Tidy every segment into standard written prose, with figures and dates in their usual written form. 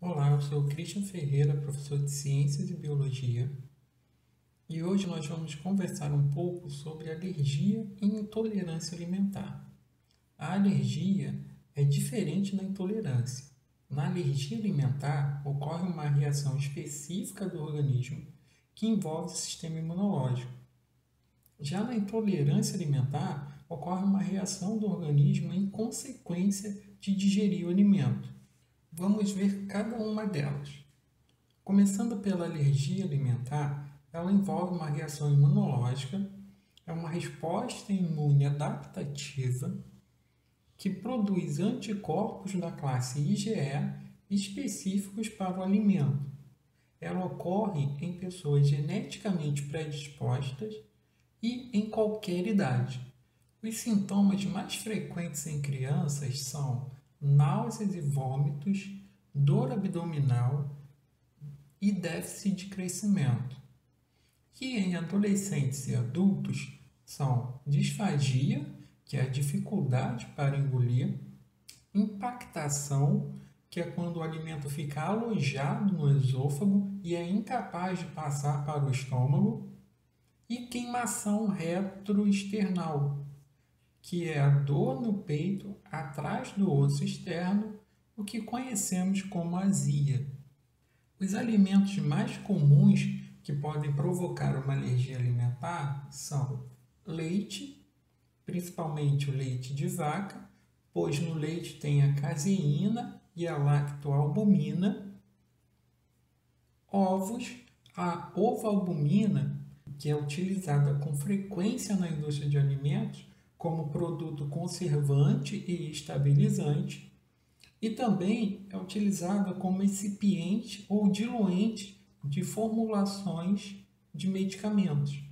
Olá, eu sou o Christian Ferreira, professor de Ciências e Biologia, e hoje nós vamos conversar um pouco sobre alergia e intolerância alimentar. A alergia é diferente da intolerância. Na alergia alimentar, ocorre uma reação específica do organismo que envolve o sistema imunológico. Já na intolerância alimentar, ocorre uma reação do organismo em consequência de digerir o alimento. Vamos ver cada uma delas. Começando pela alergia alimentar, ela envolve uma reação imunológica, é uma resposta imune adaptativa que produz anticorpos da classe IgE específicos para o alimento. Ela ocorre em pessoas geneticamente predispostas e em qualquer idade. Os sintomas mais frequentes em crianças são náuseas e vômitos, dor abdominal e déficit de crescimento. E em adolescentes e adultos são disfagia, que é a dificuldade para engolir, impactação, que é quando o alimento fica alojado no esôfago e é incapaz de passar para o estômago, e queimação retroesternal, que é a dor no peito atrás do osso externo, o que conhecemos como azia. Os alimentos mais comuns que podem provocar uma alergia alimentar são leite, principalmente o leite de vaca, pois no leite tem a caseína e a lactoalbumina, ovos, a ovoalbumina, que é utilizada com frequência na indústria de alimentos como produto conservante e estabilizante, e também é utilizada como excipiente ou diluente de formulações de medicamentos.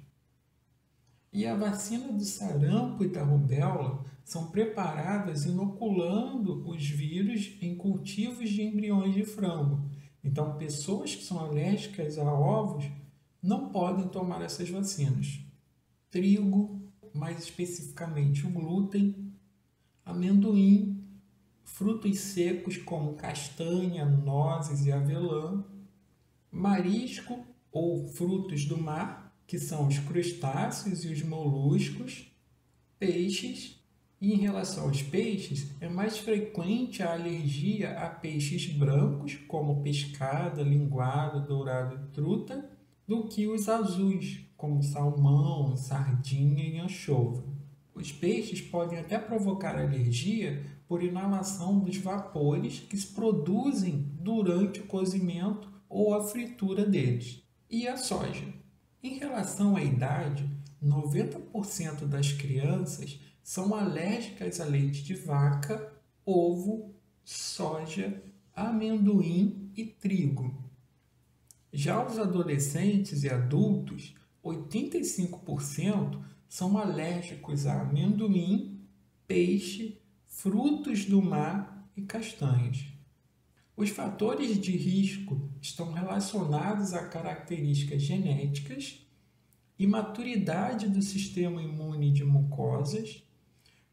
E a vacina do sarampo e da rubéola são preparadas inoculando os vírus em cultivos de embriões de frango. Então, pessoas que são alérgicas a ovos não podem tomar essas vacinas. Trigo, mais especificamente o glúten, amendoim, frutos secos como castanha, nozes e avelã, marisco ou frutos do mar, que são os crustáceos e os moluscos, peixes, e em relação aos peixes, é mais frequente a alergia a peixes brancos, como pescada, linguado, dourado e truta, do que os azuis, como salmão, sardinha e anchova. Os peixes podem até provocar alergia por inalação dos vapores que se produzem durante o cozimento ou a fritura deles. E a soja? Em relação à idade, 90% das crianças são alérgicas a leite de vaca, ovo, soja, amendoim e trigo. Já os adolescentes e adultos, 85% são alérgicos a amendoim, peixe, frutos do mar e castanhas. Os fatores de risco estão relacionados a características genéticas e maturidade do sistema imune de mucosas,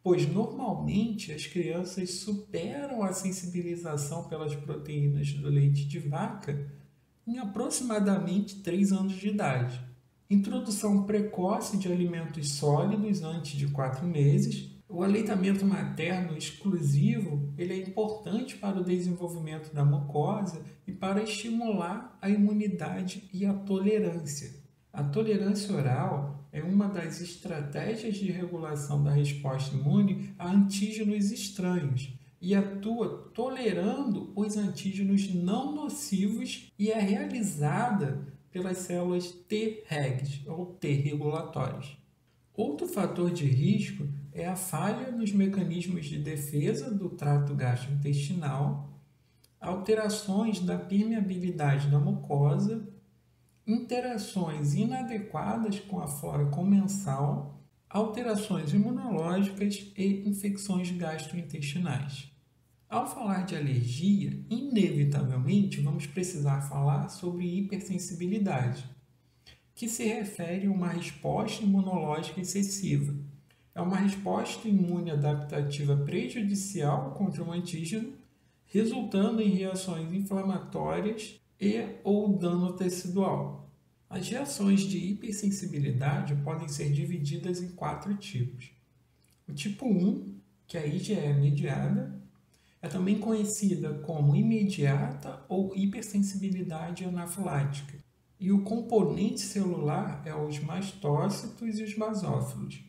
pois normalmente as crianças superam a sensibilização pelas proteínas do leite de vaca em aproximadamente 3 anos de idade. Introdução precoce de alimentos sólidos antes de 4 meses. O aleitamento materno exclusivo ele é importante para o desenvolvimento da mucosa e para estimular a imunidade e a tolerância. A tolerância oral é uma das estratégias de regulação da resposta imune a antígenos estranhos e atua tolerando os antígenos não nocivos e é realizada pelas células Tregs, ou T regulatórias. Outro fator de risco é a falha nos mecanismos de defesa do trato gastrointestinal, alterações da permeabilidade da mucosa, interações inadequadas com a flora comensal, alterações imunológicas e infecções gastrointestinais. Ao falar de alergia, inevitavelmente vamos precisar falar sobre hipersensibilidade, que se refere a uma resposta imunológica excessiva. É uma resposta imune adaptativa prejudicial contra um antígeno resultando em reações inflamatórias e ou dano tecidual. As reações de hipersensibilidade podem ser divididas em 4 tipos. O tipo 1, que é a IgE mediada, é também conhecida como imediata ou hipersensibilidade anafilática. E o componente celular é os mastócitos e os basófilos.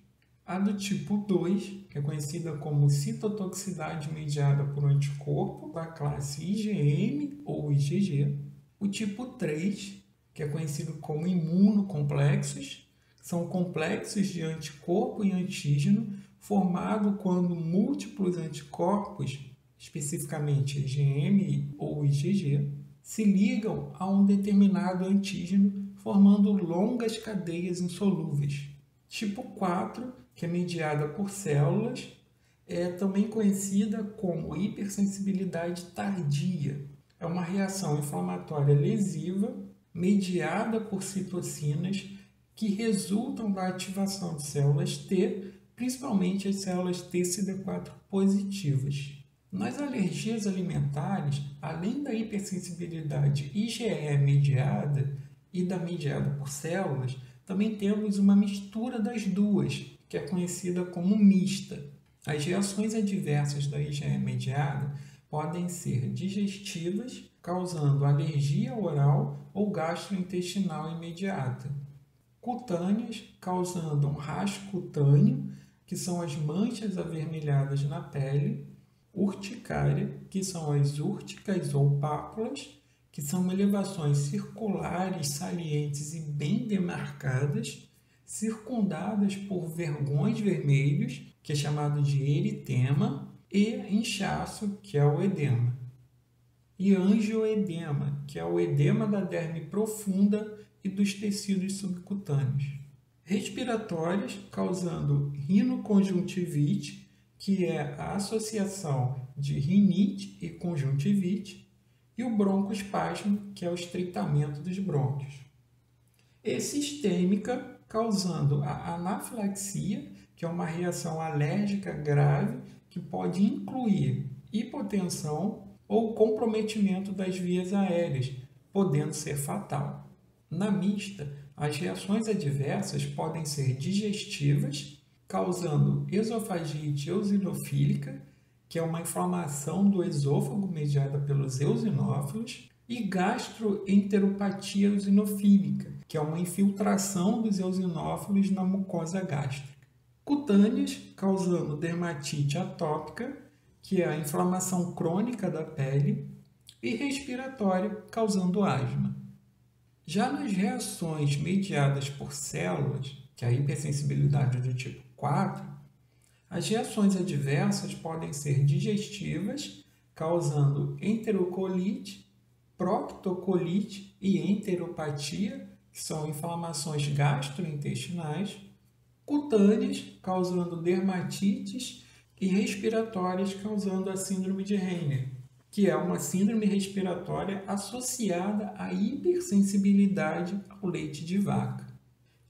A do tipo 2, que é conhecida como citotoxicidade mediada por anticorpo da classe IgM ou IgG. O tipo 3, que é conhecido como imunocomplexos, são complexos de anticorpo e antígeno formado quando múltiplos anticorpos, especificamente IgM ou IgG, se ligam a um determinado antígeno, formando longas cadeias insolúveis. Tipo 4, que é mediada por células, é também conhecida como hipersensibilidade tardia. É uma reação inflamatória lesiva mediada por citocinas que resultam da ativação de células T, principalmente as células TCD4 positivas. Nas alergias alimentares, além da hipersensibilidade IgE mediada e da mediada por células, também temos uma mistura das duas, que é conhecida como mista. As reações adversas da IgE mediada podem ser digestivas, causando alergia oral ou gastrointestinal imediata, cutâneas, causando um rasgo cutâneo, que são as manchas avermelhadas na pele, urticária, que são as úrticas ou pápulas, que são elevações circulares, salientes e bem demarcadas, circundadas por vergões vermelhos, que é chamado de eritema, e inchaço, que é o edema. E angioedema, que é o edema da derme profunda e dos tecidos subcutâneos. Respiratórias, causando rinoconjuntivite, que é a associação de rinite e conjuntivite, e o broncoespasmo, que é o estreitamento dos brônquios. E sistêmica, causando a anafilaxia, que é uma reação alérgica grave que pode incluir hipotensão ou comprometimento das vias aéreas, podendo ser fatal. Na mista, as reações adversas podem ser digestivas, causando esofagite eosinofílica, que é uma inflamação do esôfago mediada pelos eosinófilos, e gastroenteropatia eosinofílica, que é uma infiltração dos eosinófilos na mucosa gástrica. Cutâneas, causando dermatite atópica, que é a inflamação crônica da pele, e respiratória, causando asma. Já nas reações mediadas por células, que é a hipersensibilidade do tipo 4, as reações adversas podem ser digestivas, causando enterocolite, proctocolite e enteropatia, que são inflamações gastrointestinais, cutâneas, causando dermatites, e respiratórias, causando a síndrome de Renner, que é uma síndrome respiratória associada à hipersensibilidade ao leite de vaca.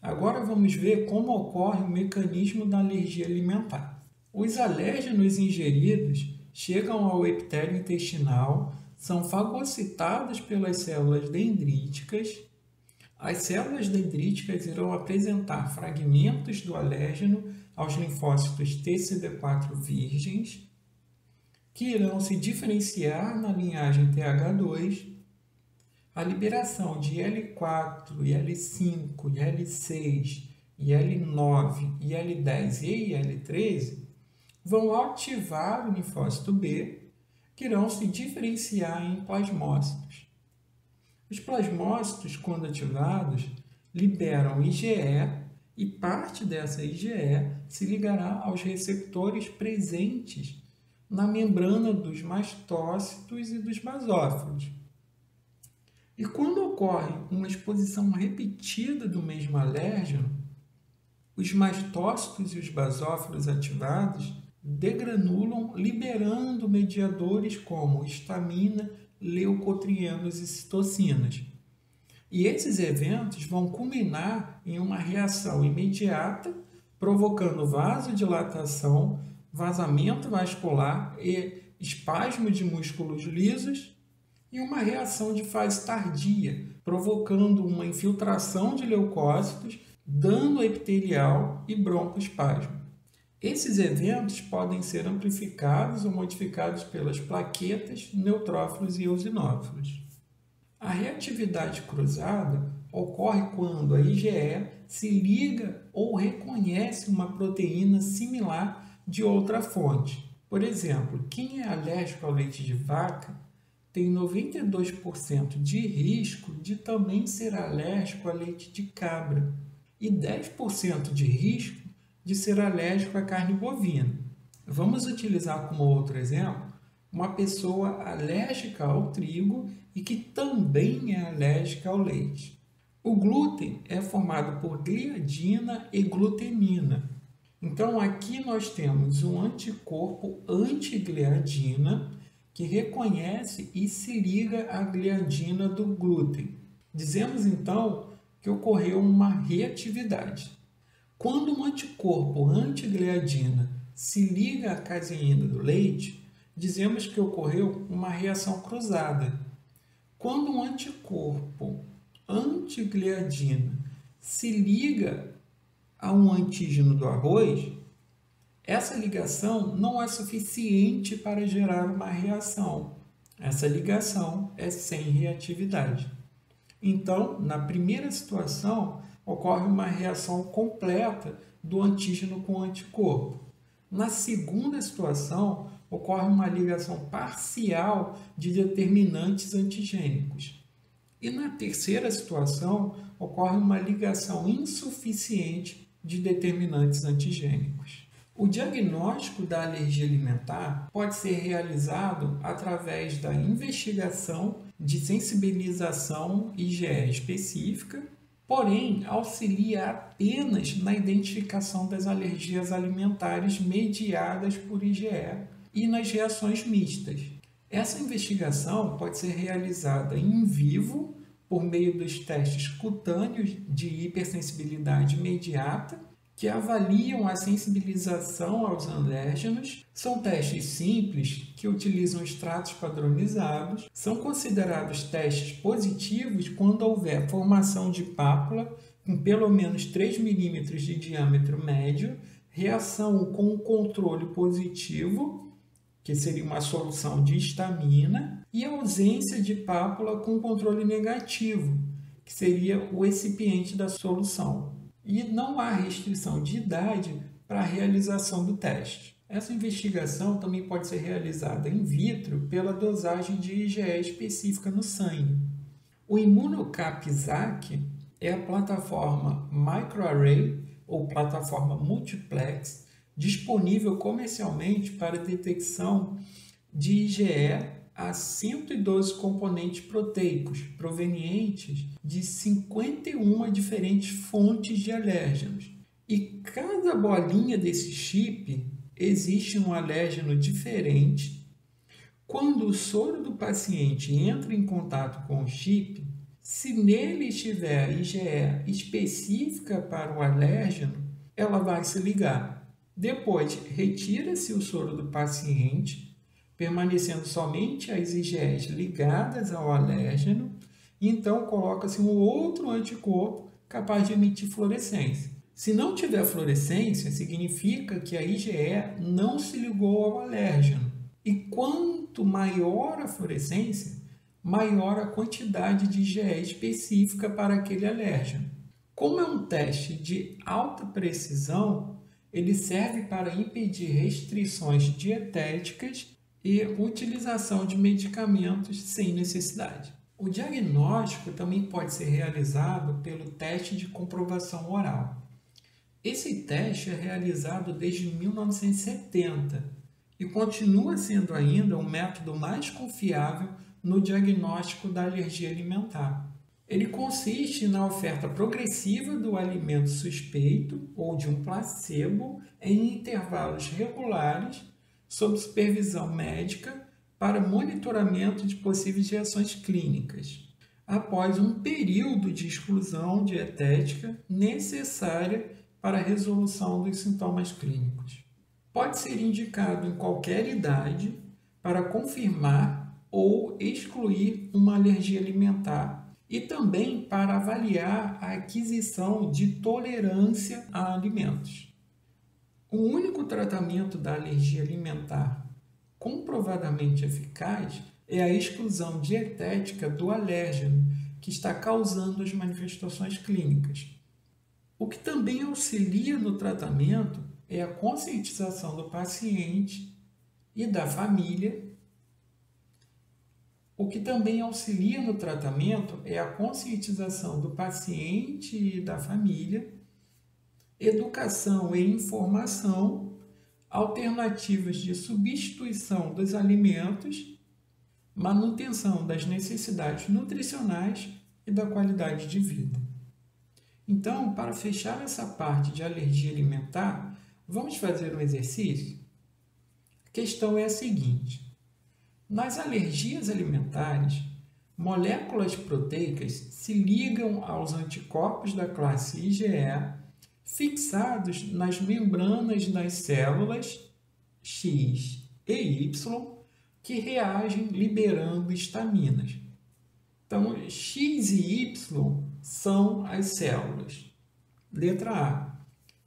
Agora vamos ver como ocorre o mecanismo da alergia alimentar. Os alérgenos ingeridos chegam ao epitélio intestinal, são fagocitados pelas células dendríticas. As células dendríticas irão apresentar fragmentos do alérgeno aos linfócitos TCD4 virgens, que irão se diferenciar na linhagem TH2. A liberação de L4, L5, L6, L9, L10 e L13 vão ativar o linfócito B, que irão se diferenciar em plasmócitos. Os plasmócitos, quando ativados, liberam IgE e parte dessa IgE se ligará aos receptores presentes na membrana dos mastócitos e dos basófilos. E quando ocorre uma exposição repetida do mesmo alérgeno, os mastócitos e os basófilos ativados degranulam, liberando mediadores como histamina, leucotrienos e citocinas. E esses eventos vão culminar em uma reação imediata, provocando vasodilatação, vazamento vascular e espasmo de músculos lisos e uma reação de fase tardia, provocando uma infiltração de leucócitos, dano epitelial e broncoespasmo. Esses eventos podem ser amplificados ou modificados pelas plaquetas, neutrófilos e eosinófilos. A reatividade cruzada ocorre quando a IgE se liga ou reconhece uma proteína similar de outra fonte. Por exemplo, quem é alérgico ao leite de vaca tem 92% de risco de também ser alérgico a leite de cabra e 10% de risco de ser alérgico à carne bovina. Vamos utilizar como outro exemplo uma pessoa alérgica ao trigo e que também é alérgica ao leite. O glúten é formado por gliadina e glutenina. Então, aqui nós temos um anticorpo antigliadina que reconhece e se liga à gliadina do glúten. Dizemos, então, que ocorreu uma reatividade. Quando um anticorpo antigliadina se liga à caseína do leite, dizemos que ocorreu uma reação cruzada. Quando um anticorpo antigliadina se liga a um antígeno do arroz, essa ligação não é suficiente para gerar uma reação. Essa ligação é sem reatividade. Então, na primeira situação, ocorre uma reação completa do antígeno com o anticorpo. Na segunda situação, ocorre uma ligação parcial de determinantes antigênicos. E na terceira situação, ocorre uma ligação insuficiente de determinantes antigênicos. O diagnóstico da alergia alimentar pode ser realizado através da investigação de sensibilização IgE específica, porém auxilia apenas na identificação das alergias alimentares mediadas por IgE e nas reações mistas. Essa investigação pode ser realizada in vivo por meio dos testes cutâneos de hipersensibilidade imediata, que avaliam a sensibilização aos alérgenos. São testes simples que utilizam extratos padronizados. São considerados testes positivos quando houver formação de pápula com pelo menos 3 milímetros de diâmetro médio, reação com controle positivo, que seria uma solução de histamina, e ausência de pápula com controle negativo, que seria o excipiente da solução. E não há restrição de idade para a realização do teste. Essa investigação também pode ser realizada in vitro pela dosagem de IgE específica no sangue. O ImmunoCAP-Isaac é a plataforma microarray ou plataforma multiplex disponível comercialmente para detecção de IgE a 112 componentes proteicos provenientes de 51 diferentes fontes de alérgenos. E cada bolinha desse chip existe um alérgeno diferente. Quando o soro do paciente entra em contato com o chip, se nele estiver a IgE específica para o alérgeno, ela vai se ligar. Depois, retira-se o soro do paciente, permanecendo somente as IgEs ligadas ao alérgeno, e então coloca-se um outro anticorpo capaz de emitir fluorescência. Se não tiver fluorescência, significa que a IgE não se ligou ao alérgeno. E quanto maior a fluorescência, maior a quantidade de IgE específica para aquele alérgeno. Como é um teste de alta precisão, ele serve para impedir restrições dietéticas e utilização de medicamentos sem necessidade. O diagnóstico também pode ser realizado pelo teste de comprovação oral. Esse teste é realizado desde 1970 e continua sendo ainda o método mais confiável no diagnóstico da alergia alimentar. Ele consiste na oferta progressiva do alimento suspeito ou de um placebo em intervalos regulares sob supervisão médica para monitoramento de possíveis reações clínicas, após um período de exclusão dietética necessária para a resolução dos sintomas clínicos. Pode ser indicado em qualquer idade, para confirmar ou excluir uma alergia alimentar e também para avaliar a aquisição de tolerância a alimentos. O único tratamento da alergia alimentar comprovadamente eficaz é a exclusão dietética do alérgeno que está causando as manifestações clínicas. O que também auxilia no tratamento é a conscientização do paciente e da família. O que também auxilia no tratamento é a conscientização do paciente e da família, educação e informação, alternativas de substituição dos alimentos, manutenção das necessidades nutricionais e da qualidade de vida. Então, para fechar essa parte de alergia alimentar, vamos fazer um exercício? A questão é a seguinte: nas alergias alimentares, moléculas proteicas se ligam aos anticorpos da classe IgE fixados nas membranas das células X e Y que reagem liberando histaminas. Então, X e Y são as células. Letra A.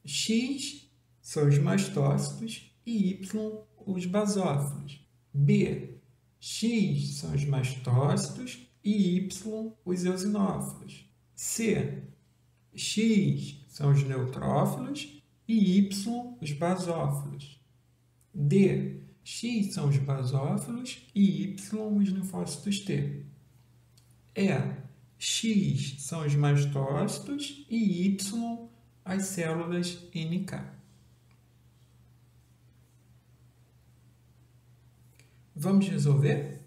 X são os mastócitos e Y os basófilos. B. X são os mastócitos e Y os eosinófilos. C. X são os neutrófilos e Y os basófilos. D. X são os basófilos e Y os linfócitos T. E. X são os mastócitos e Y as células NK. Vamos resolver?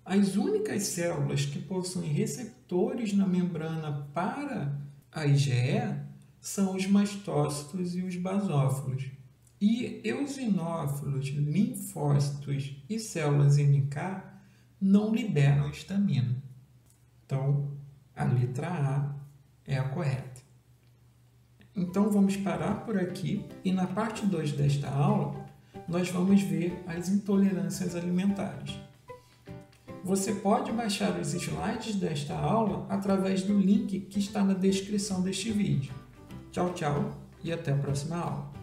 As únicas células que possuem receptores na membrana para a IgE são os mastócitos e os basófilos. E eosinófilos, linfócitos e células NK não liberam histamina. Então, a letra A é a correta. Então, vamos parar por aqui e na parte 2 desta aula, nós vamos ver as intolerâncias alimentares. Você pode baixar os slides desta aula através do link que está na descrição deste vídeo. Tchau, tchau e até a próxima aula.